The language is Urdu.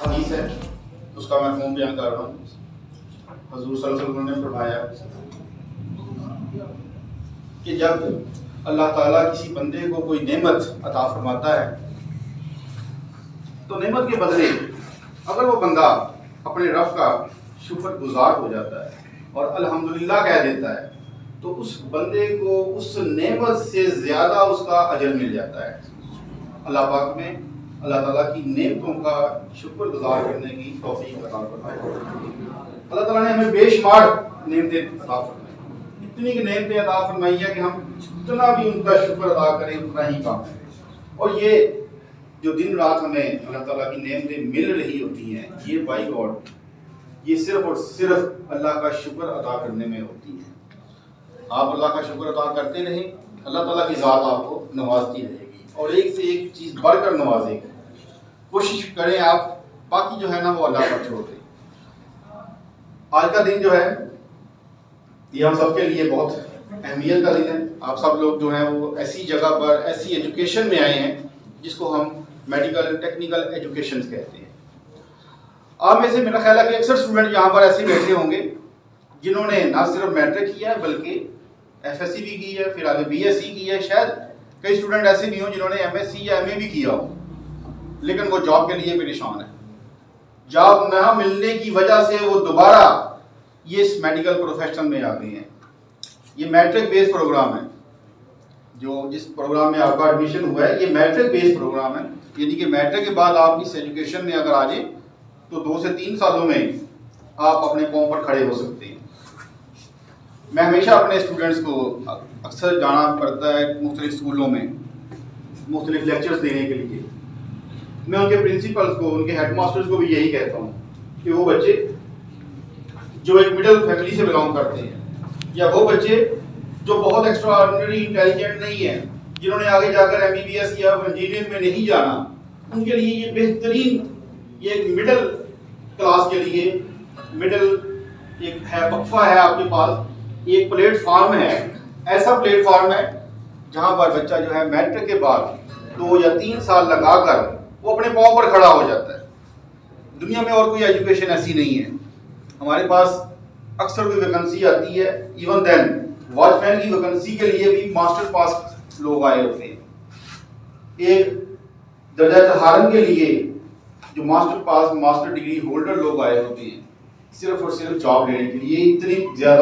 حدیث ہے اس کا مفہوم بیان کر رہا ہوں۔ حضور صلی اللہ علیہ وسلم نے فرمایا کہ جب اللہ تعالیٰ کسی بندے کو کوئی نعمت عطا فرماتا ہے تو نعمت کے بدلے اگر وہ بندہ اپنے رب کا شکر گزار ہو جاتا ہے اور الحمدللہ کہہ دیتا ہے تو اس بندے کو اس نعمت سے زیادہ اس کا اجر مل جاتا ہے۔ اللہ پاک میں اللہ تعالیٰ کی نعمتوں کا شکر گزار کرنے کی توفیق عطا فرمائے۔ اللہ تعالیٰ نے ہمیں بے شمار نعمتیں عطا فرمائی، اتنی نعمتیں عطا فرمائی ہے کہ ہم جتنا بھی ان کا شکر ادا کریں اتنا ہی کام ہے۔ اور یہ جو دن رات ہمیں اللہ تعالیٰ کی نعمتیں مل رہی ہوتی ہیں، یہ بائی گاڈ یہ صرف اور صرف اللہ کا شکر ادا کرنے میں ہوتی ہے۔ آپ اللہ کا شکر ادا کرتے رہیں، اللہ تعالیٰ کی ذات آپ کو نوازتی رہے گی اور ایک سے ایک چیز بڑھ کر نوازے گی۔ کوشش کریں آپ، باقی جو ہے نا وہ اللہ پر چھوڑ دیں۔ آج کا دن جو ہے یہ ہم سب کے لیے بہت اہمیت کا دن ہے۔ آپ سب لوگ جو ہیں وہ ایسی جگہ پر ایسی ایجوکیشن میں آئے ہیں جس کو ہم میڈیکل ٹیکنیکل ایجوکیشن کہتے ہیں۔ آپ میں سے میرا خیال ہے کہ اکثر اسٹوڈنٹ یہاں پر ایسے بیٹھے ہوں گے جنہوں نے نہ صرف میٹرک کیا ہے بلکہ ایف ایس سی بھی کی ہے، پھر آگے بی ایس سی کی ہے، شاید کئی اسٹوڈنٹ ایسے بھی ہوں جنہوں نے ایم ایس سی یا ایم اے بھی کیا ہو، لیکن وہ جاب کے لیے پریشان ہے۔ جاب نہ ملنے کی وجہ سے وہ دوبارہ یہ اس میڈیکل پروفیشن میں آ گئے ہیں۔ یہ میٹرک بیس پروگرام ہے، جو جس پروگرام میں آپ کا ایڈمیشن ہوا ہے یہ میٹرک بیس پروگرام ہے، یعنی کہ میٹرک کے بعد آپ اس ایجوکیشن میں اگر آ جائیں تو 2 سے 3 سالوں میں آپ اپنے پاؤں پر کھڑے ہو سکتے ہیں۔ میں ہمیشہ اپنے اسٹوڈنٹس کو اکثر جانا پڑتا ہے مختلف اسکولوں میں مختلف لیکچرز دینے کے لیے۔ میں ان کے پرنسپلس کو، ان کے ہیڈ ماسٹرز کو بھی یہی کہتا ہوں کہ وہ بچے جو ایک مڈل فیملی سے بلانگ کرتے ہیں یا وہ بچے جو بہت ایکسٹرا آرڈنری انٹیلیجنٹ نہیں ہیں، جنہوں نے آگے جا کر ایم بی بی ایس یا انجینئرنگ میں نہیں جانا، ان کے لیے یہ بہترین یہ ایک مڈل کلاس کے لیے مڈل ایک ہے وقفہ ہے آپ کے پاس، ایک پلیٹ فارم ہے، ایسا پلیٹ فارم ہے جہاں پر بچہ جو ہے میٹرک کے بعد 2 یا 3 سال لگا کر وہ اپنے پاؤں پر کھڑا ہو جاتا ہے۔ دنیا میں اور کوئی ایجوکیشن ایسی نہیں ہے۔ ہمارے پاس اکثر کوئی ویکنسی آتی ہے، ایون دین واچ مین کی ویکنسی کے لیے بھی ماسٹر پاس لوگ آئے ہوتے ہیں۔ ایک درجہ طہارت کے لیے جو ماسٹر پاس ماسٹر ڈگری ہولڈر لوگ آئے ہوتے ہیں صرف اور صرف جاب لینے کے لیے۔ اتنی زیادہ